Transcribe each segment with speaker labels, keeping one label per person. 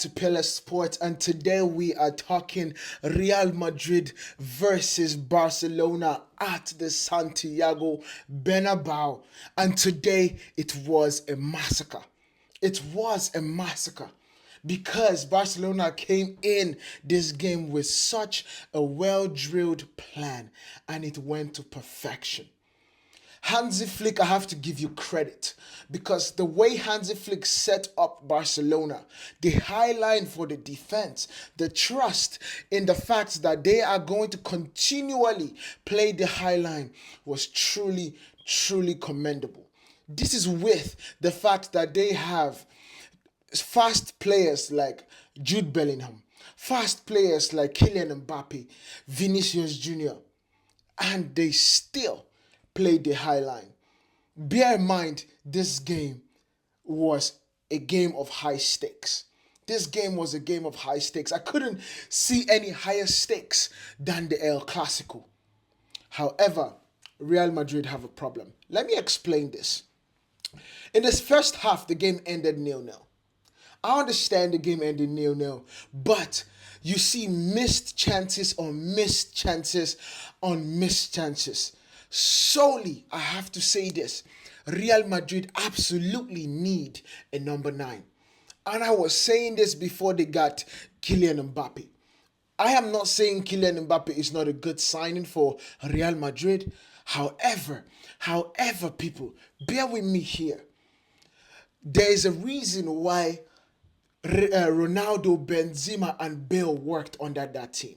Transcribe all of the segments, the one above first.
Speaker 1: to Pillar Sports, and today we are talking Real Madrid versus Barcelona at the Santiago Bernabeu. And today it was a massacre. It was a massacre because Barcelona came in this game with such a well drilled plan and it went to perfection. Hansi Flick, I have to give you credit because the way Hansi Flick set up Barcelona, the high line for the defense, the trust in the fact that they are going to continually play the high line was truly, truly commendable. This is with the fact that they have fast players like Jude Bellingham, fast players like Kylian Mbappe, Vinicius Jr., and they still played the high line. Bear in mind, this game was a game of high stakes. This game was a game of high stakes. I couldn't see any higher stakes than the El Clasico. However, Real Madrid have a problem. Let me explain this. In this first half, the game ended 0-0. I understand the game ended 0-0, but you see missed chances on missed chances on missed chances. Solely, I have to say this, Real Madrid absolutely need a number 9. And I was saying this before they got Kylian Mbappe. I am not saying Kylian Mbappe is not a good signing for Real Madrid. However, people, bear with me here. There is a reason why Ronaldo, Benzema, and Bale worked under that team.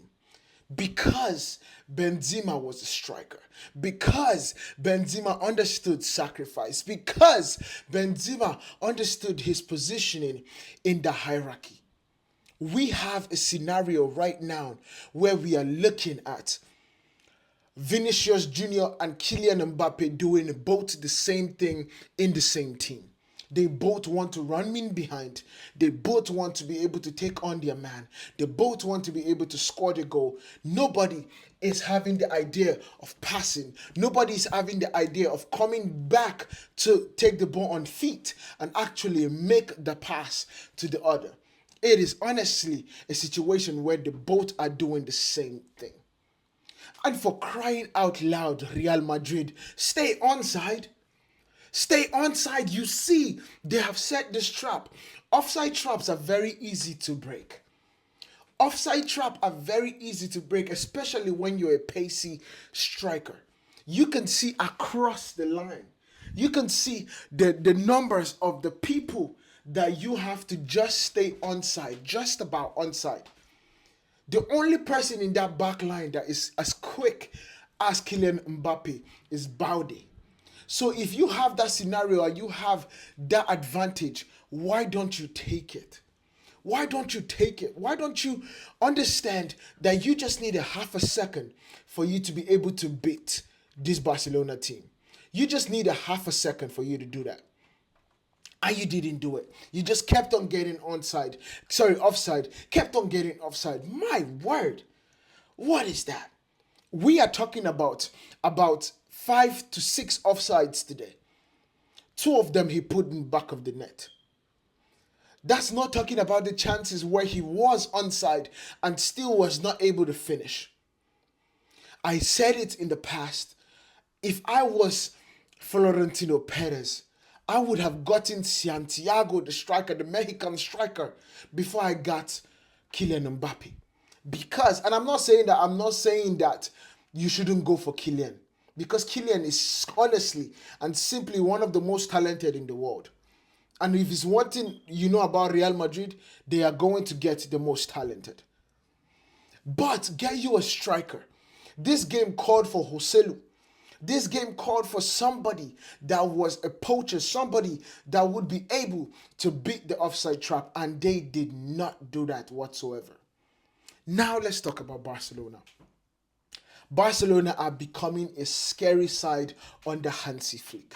Speaker 1: Because Benzema was a striker. Because Benzema understood sacrifice. Because Benzema understood his positioning in the hierarchy. We have a scenario right now where we are looking at Vinicius Jr. and Kylian Mbappe doing both the same thing in the same team. They both want to run in behind. They both want to be able to take on their man. They both want to be able to score the goal. Nobody is having the idea of passing. Nobody is having the idea of coming back to take the ball on feet and actually make the pass to the other. It is honestly a situation where they both are doing the same thing. And for crying out loud, Real Madrid, stay onside. Stay onside. You see, they have set this trap. Offside traps are very easy to break. Offside traps are very easy to break, especially when you're a pacey striker. You can see across the line. You can see the numbers of the people that you have to just stay onside, just about onside. The only person in that back line that is as quick as Kylian Mbappe is Baude. So if you have that scenario and you have that advantage, why don't you take it? Why don't you take it? Why don't you understand that you just need a half a second for you to be able to beat this Barcelona team? You just need a half a second for you to do that. And you didn't do it. You just kept on getting offside. Kept on getting offside. My word. What is that? We are talking about 5 to 6 offsides today. 2 of them he put in back of the net. That's not talking about the chances where he was onside and still was not able to finish. I said it in the past. If I was Florentino Perez, I would have gotten Santiago, the striker, the Mexican striker, before I got Kylian Mbappe. Because, and I'm not saying that you shouldn't go for Kylian. Because Kylian is honestly and simply one of the most talented in the world. And if it's one thing you know about Real Madrid, they are going to get the most talented. But get you a striker. This game called for Joselu. This game called for somebody that was a poacher, somebody that would be able to beat the offside trap, and they did not do that whatsoever. Now let's talk about Barcelona. Barcelona are becoming a scary side under Hansi Flick.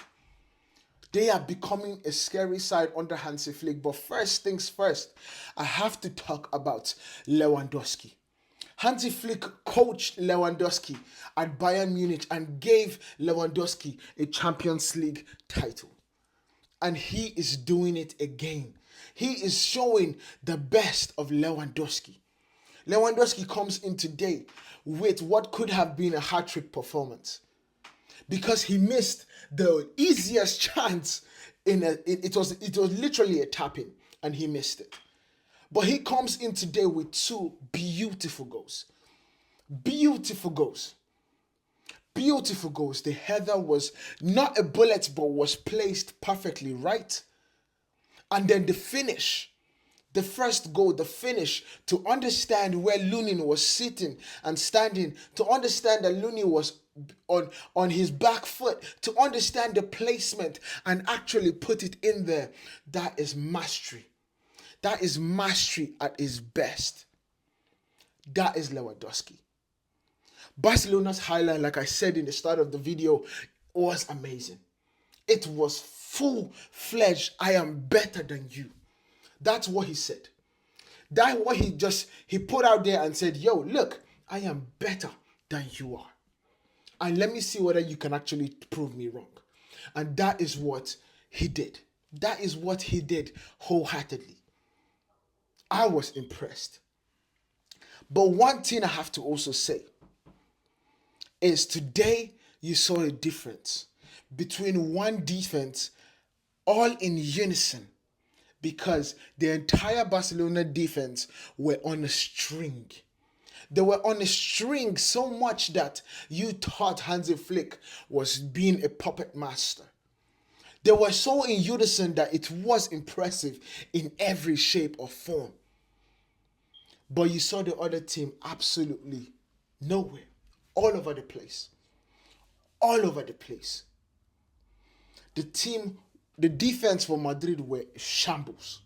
Speaker 1: They are becoming a scary side under Hansi Flick. But first things first, I have to talk about Lewandowski. Hansi Flick coached Lewandowski at Bayern Munich and gave Lewandowski a Champions League title. And he is doing it again. He is showing the best of Lewandowski. Lewandowski comes in today with what could have been a hat-trick performance because he missed the easiest chance it was literally a tap-in and he missed it. But he comes in today with two beautiful goals. Beautiful goals. Beautiful goals. The header was not a bullet but was placed perfectly right. And then the finish. The first goal, the finish, to understand where Lunin was sitting and standing, to understand that Lunin was on his back foot, to understand the placement and actually put it in there. That is mastery. That is mastery at its best. That is Lewandowski. Barcelona's highlight, like I said in the start of the video, was amazing. It was full-fledged, I am better than you. That's what he said. That's what he put out there and said, yo, look, I am better than you are. And let me see whether you can actually prove me wrong. And that is what he did. That is what he did wholeheartedly. I was impressed. But one thing I have to also say is today you saw a difference between one defense all in unison, because the entire Barcelona defense were on a string. They were on a string so much that you thought Hansi Flick was being a puppet master. They were so in unison that it was impressive in every shape or form. But you saw the other team absolutely nowhere. All over the place. All over the place. The defense for Madrid were shambles.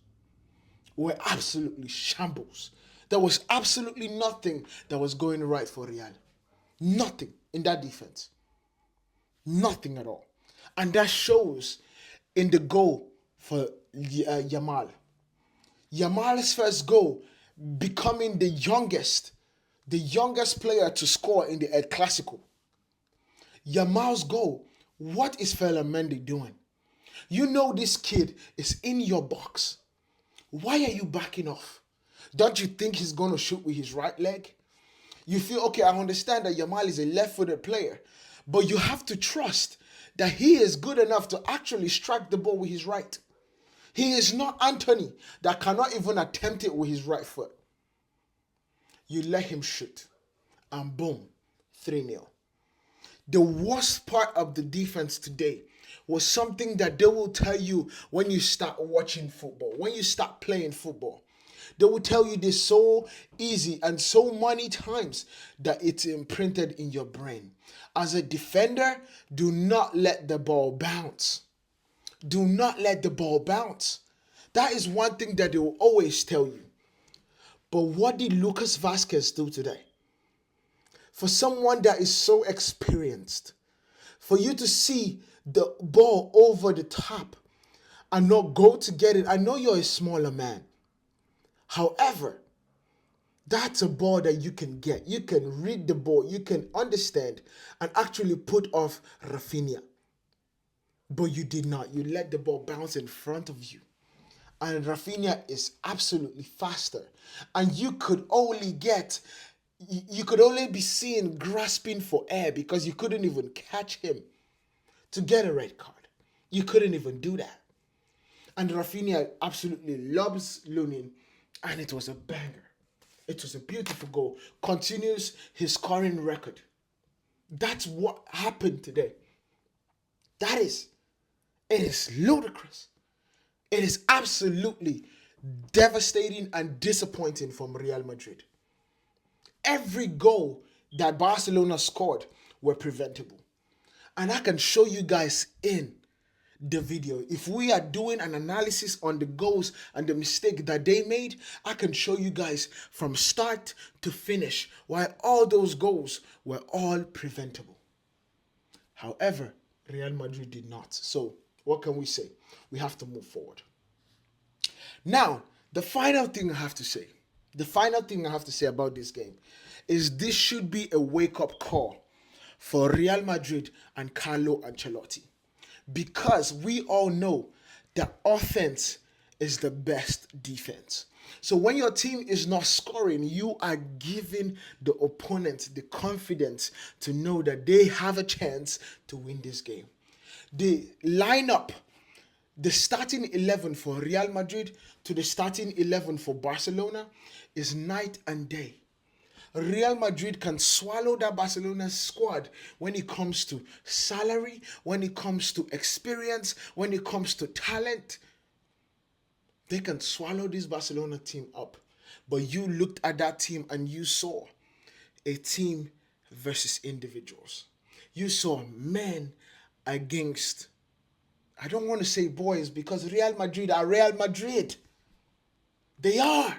Speaker 1: Were absolutely shambles. There was absolutely nothing that was going right for Real. Nothing in that defense. Nothing at all. And that shows in the goal for Yamal. Yamal's first goal, becoming the youngest player to score in the El Clasico. Yamal's goal, what is Mendy doing? You know this kid is in your box. Why are you backing off? Don't you think he's going to shoot with his right leg? You feel, okay, I understand that Yamal is a left-footed player, but you have to trust that he is good enough to actually strike the ball with his right. He is not Anthony that cannot even attempt it with his right foot. You let him shoot, and boom, 3-0. The worst part of the defense today was something that they will tell you when you start watching football, when you start playing football. They will tell you this so easy and so many times that it's imprinted in your brain. As a defender, do not let the ball bounce. Do not let the ball bounce. That is one thing that they will always tell you. But what did Lucas Vazquez do today? For someone that is so experienced, for you to see the ball over the top and not go to get it. I know you're a smaller man. However, that's a ball that you can get. You can read the ball. You can understand and actually put off Rafinha. But you did not. You let the ball bounce in front of you. And Rafinha is absolutely faster. And you could only be seen grasping for air because you couldn't even catch him to get a red card. You couldn't even do that. And Rafinha absolutely loves Lunin, and it was a banger. It was a beautiful goal. Continues his scoring record. That's what happened today. It is ludicrous. It is absolutely devastating and disappointing from Real Madrid. Every goal that Barcelona scored were preventable. And I can show you guys in the video. If we are doing an analysis on the goals and the mistake that they made, I can show you guys from start to finish why all those goals were all preventable. However, Real Madrid did not. So what can we say? We have to move forward. Now, the final thing I have to say about this game is this should be a wake-up call for Real Madrid and Carlo Ancelotti. Because we all know that offense is the best defense. So when your team is not scoring, you are giving the opponent the confidence to know that they have a chance to win this game. The lineup, the starting 11 for Real Madrid to the starting 11 for Barcelona is night and day. Real Madrid can swallow that Barcelona squad when it comes to salary, when it comes to experience, when it comes to talent. They can swallow this Barcelona team up. But you looked at that team and you saw a team versus individuals. You saw men against, I don't want to say boys because Real Madrid are Real Madrid. They are.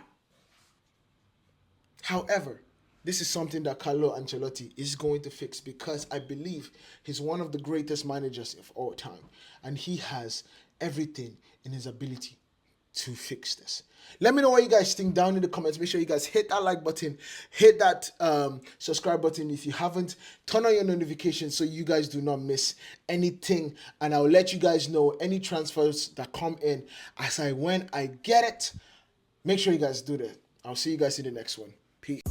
Speaker 1: However, this is something that Carlo Ancelotti is going to fix because I believe he's one of the greatest managers of all time. And he has everything in his ability to fix this. Let me know what you guys think down in the comments. Make sure you guys hit that like button, hit that subscribe button if you haven't. Turn on your notifications so you guys do not miss anything. And I'll let you guys know any transfers that come in when I get it. Make sure you guys do that. I'll see you guys in the next one. Peace.